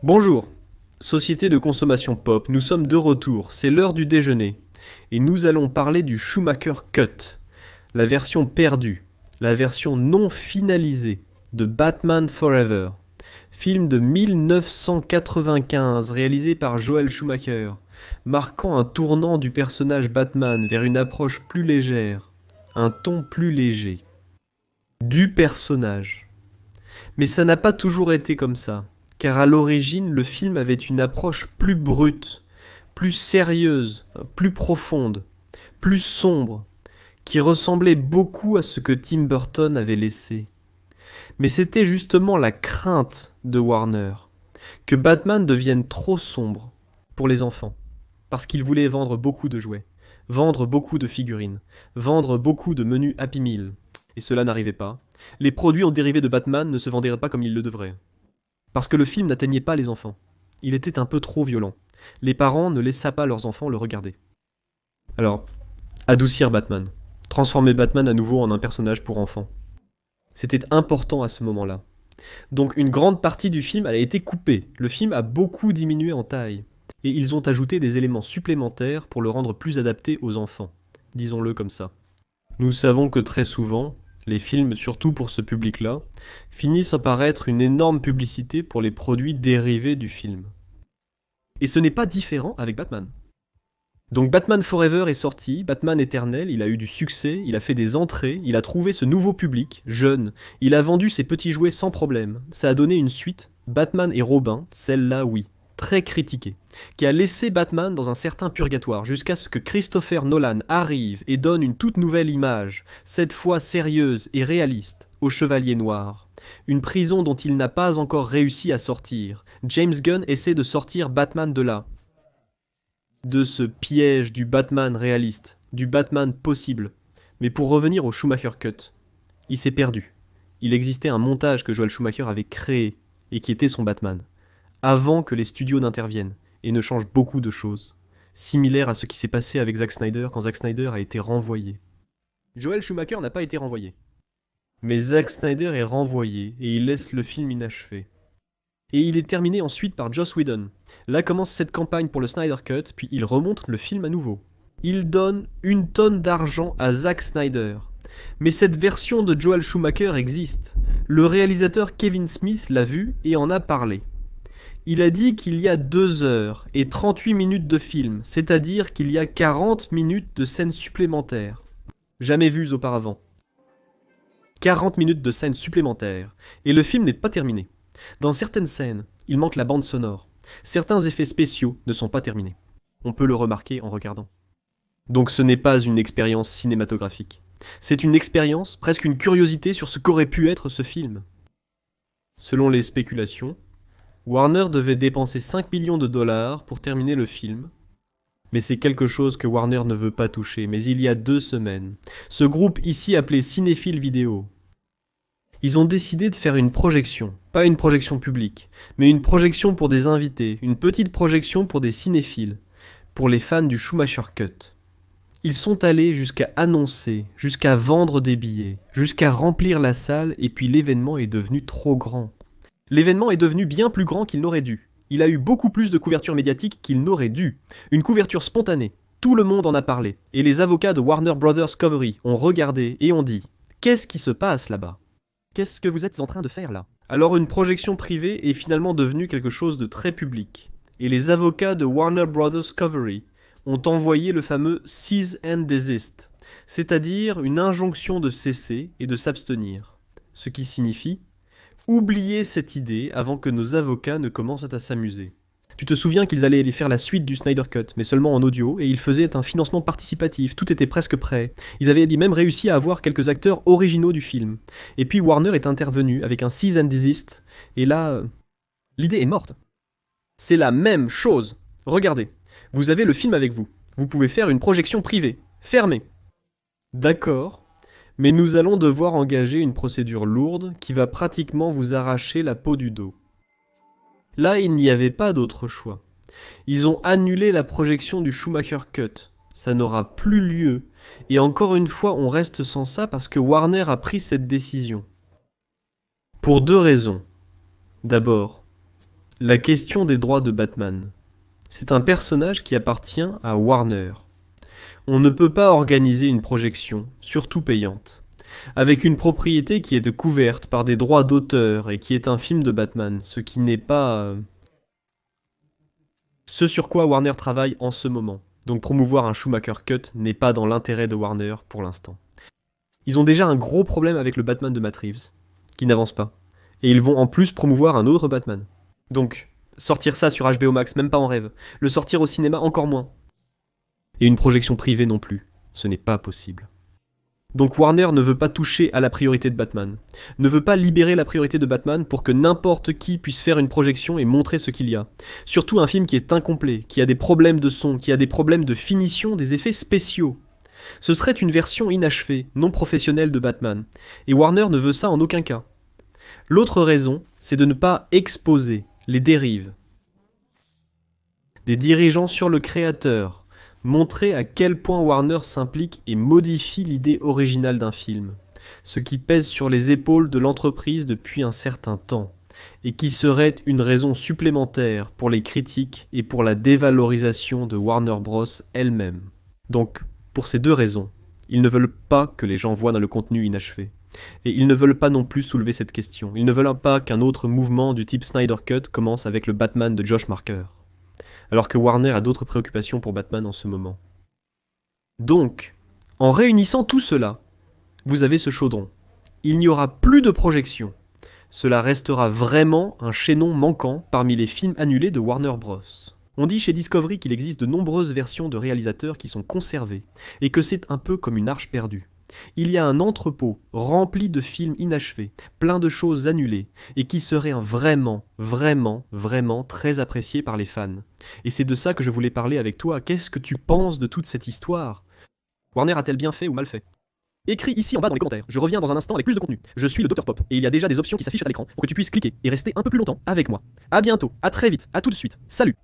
Bonjour, société de consommation pop, nous sommes de retour, c'est l'heure du déjeuner. Et nous allons parler du Schumacher Cut, la version perdue, la version non finalisée de Batman Forever. Film de 1995 réalisé par Joel Schumacher, marquant un tournant du personnage Batman vers une approche plus légère, un ton plus léger. Du personnage. Mais ça n'a pas toujours été comme ça, car à l'origine le film avait une approche plus brute, plus sérieuse, plus profonde, plus sombre, qui ressemblait beaucoup à ce que Tim Burton avait laissé. Mais c'était justement la crainte de Warner, que Batman devienne trop sombre pour les enfants, parce qu'il voulait vendre beaucoup de jouets, vendre beaucoup de figurines, vendre beaucoup de menus Happy Meal. Et cela n'arrivait pas. Les produits en dérivé de Batman ne se vendaient pas comme ils le devraient. Parce que le film n'atteignait pas les enfants. Il était un peu trop violent. Les parents ne laissaient pas leurs enfants le regarder. Alors, adoucir Batman. Transformer Batman à nouveau en un personnage pour enfants. C'était important à ce moment-là. Donc une grande partie du film a été coupée. Le film a beaucoup diminué en taille. Et ils ont ajouté des éléments supplémentaires pour le rendre plus adapté aux enfants. Disons-le comme ça. Nous savons que très souvent, les films, surtout pour ce public-là, finissent par être une énorme publicité pour les produits dérivés du film. Et ce n'est pas différent avec Batman. Donc Batman Forever est sorti, Batman Éternel, il a eu du succès, il a fait des entrées, il a trouvé ce nouveau public, jeune, il a vendu ses petits jouets sans problème. Ça a donné une suite, Batman et Robin, celle-là oui, très critiquée, qui a laissé Batman dans un certain purgatoire, jusqu'à ce que Christopher Nolan arrive et donne une toute nouvelle image, cette fois sérieuse et réaliste, au Chevalier Noir. Une prison dont il n'a pas encore réussi à sortir. James Gunn essaie de sortir Batman de là. De ce piège du Batman réaliste, du Batman possible. Mais pour revenir au Schumacher Cut, il s'est perdu. Il existait un montage que Joel Schumacher avait créé, et qui était son Batman, avant que les studios n'interviennent, et ne changent beaucoup de choses, similaires à ce qui s'est passé avec Zack Snyder quand Zack Snyder a été renvoyé. Joel Schumacher n'a pas été renvoyé. Mais Zack Snyder est renvoyé, et il laisse le film inachevé. Et il est terminé ensuite par Joss Whedon. Là commence cette campagne pour le Snyder Cut, puis il remonte le film à nouveau. Il donne 1 tonne d'argent à Zack Snyder. Mais cette version de Joel Schumacher existe. Le réalisateur Kevin Smith l'a vue et en a parlé. Il a dit qu'il y a 2 heures et 38 minutes de film, c'est-à-dire qu'il y a 40 minutes de scènes supplémentaires. Jamais vues auparavant. 40 minutes de scènes supplémentaires. Et le film n'est pas terminé. Dans certaines scènes, il manque la bande sonore. Certains effets spéciaux ne sont pas terminés. On peut le remarquer en regardant. Donc ce n'est pas une expérience cinématographique. C'est une expérience, presque une curiosité sur ce qu'aurait pu être ce film. Selon les spéculations, Warner devait dépenser 5 millions de dollars pour terminer le film. Mais c'est quelque chose que Warner ne veut pas toucher. Mais il y a 2 semaines, ce groupe ici appelé Cinéphile Vidéo, ils ont décidé de faire une projection, pas une projection publique, mais une projection pour des invités, une petite projection pour des cinéphiles, pour les fans du Schumacher Cut. Ils sont allés jusqu'à annoncer, jusqu'à vendre des billets, jusqu'à remplir la salle et puis l'événement est devenu trop grand. L'événement est devenu bien plus grand qu'il n'aurait dû. Il a eu beaucoup plus de couverture médiatique qu'il n'aurait dû. Une couverture spontanée. Tout le monde en a parlé. Et les avocats de Warner Bros. Discovery ont regardé et ont dit « Qu'est-ce qui se passe là-bas ? Qu'est-ce que vous êtes en train de faire là ?» Alors une projection privée est finalement devenue quelque chose de très public. Et les avocats de Warner Bros. Discovery ont envoyé le fameux Cease and Desist, c'est-à-dire une injonction de cesser et de s'abstenir. Ce qui signifie « Oubliez cette idée avant que nos avocats ne commencent à s'amuser ». Tu te souviens qu'ils allaient faire la suite du Snyder Cut, mais seulement en audio, et ils faisaient un financement participatif, tout était presque prêt. Ils avaient même réussi à avoir quelques acteurs originaux du film. Et puis Warner est intervenu avec un Cease and Desist, et là, l'idée est morte. C'est la même chose. Regardez, vous avez le film avec vous. Vous pouvez faire une projection privée, fermée. D'accord, mais nous allons devoir engager une procédure lourde qui va pratiquement vous arracher la peau du dos. Là, il n'y avait pas d'autre choix. Ils ont annulé la projection du Schumacher Cut. Ça n'aura plus lieu. Et encore une fois, on reste sans ça parce que Warner a pris cette décision. Pour 2 raisons. D'abord, La question des droits de Batman. C'est un personnage qui appartient à Warner. On ne peut pas organiser une projection, surtout payante, avec une propriété qui est couverte par des droits d'auteur et qui est un film de Batman, ce qui n'est pas ce sur quoi Warner travaille en ce moment. Donc promouvoir un Schumacher Cut n'est pas dans l'intérêt de Warner pour l'instant. Ils ont déjà un gros problème avec le Batman de Matt Reeves, qui n'avance pas. Et ils vont en plus promouvoir un autre Batman. Donc, sortir ça sur HBO Max, même pas en rêve. Le sortir au cinéma, encore moins. Et une projection privée non plus. Ce n'est pas possible. Donc Warner ne veut pas toucher à la priorité de Batman. Ne veut pas libérer la priorité de Batman pour que n'importe qui puisse faire une projection et montrer ce qu'il y a. Surtout un film qui est incomplet, qui a des problèmes de son, qui a des problèmes de finition, des effets spéciaux. Ce serait une version inachevée, non professionnelle de Batman. Et Warner ne veut ça en aucun cas. L'autre raison, c'est de ne pas exposer les dérives des dirigeants sur le créateur, montrer à quel point Warner s'implique et modifie l'idée originale d'un film, ce qui pèse sur les épaules de l'entreprise depuis un certain temps, et qui serait une raison supplémentaire pour les critiques et pour la dévalorisation de Warner Bros. Elle-même. Donc, pour ces deux raisons, ils ne veulent pas que les gens voient dans le contenu inachevé. Et ils ne veulent pas non plus soulever cette question. Ils ne veulent pas qu'un autre mouvement du type Snyder Cut commence avec le Batman de Josh Marker. Alors que Warner a d'autres préoccupations pour Batman en ce moment. Donc, en réunissant tout cela, vous avez ce chaudron. Il n'y aura plus de projection. Cela restera vraiment un chaînon manquant parmi les films annulés de Warner Bros. On dit chez Discovery qu'il existe de nombreuses versions de réalisateurs qui sont conservées, et que c'est un peu comme une arche perdue. Il y a un entrepôt rempli de films inachevés, plein de choses annulées, et qui seraient vraiment très appréciés par les fans. Et c'est de ça que je voulais parler avec toi. Qu'est-ce que tu penses de toute cette histoire ? Warner a-t-elle bien fait ou mal fait ? Écris ici en bas dans les commentaires. Je reviens dans un instant avec plus de contenu. Je suis le Dr Pop, et il y a déjà des options qui s'affichent à l'écran pour que tu puisses cliquer et rester un peu plus longtemps avec moi. A bientôt, à très vite, à tout de suite. Salut !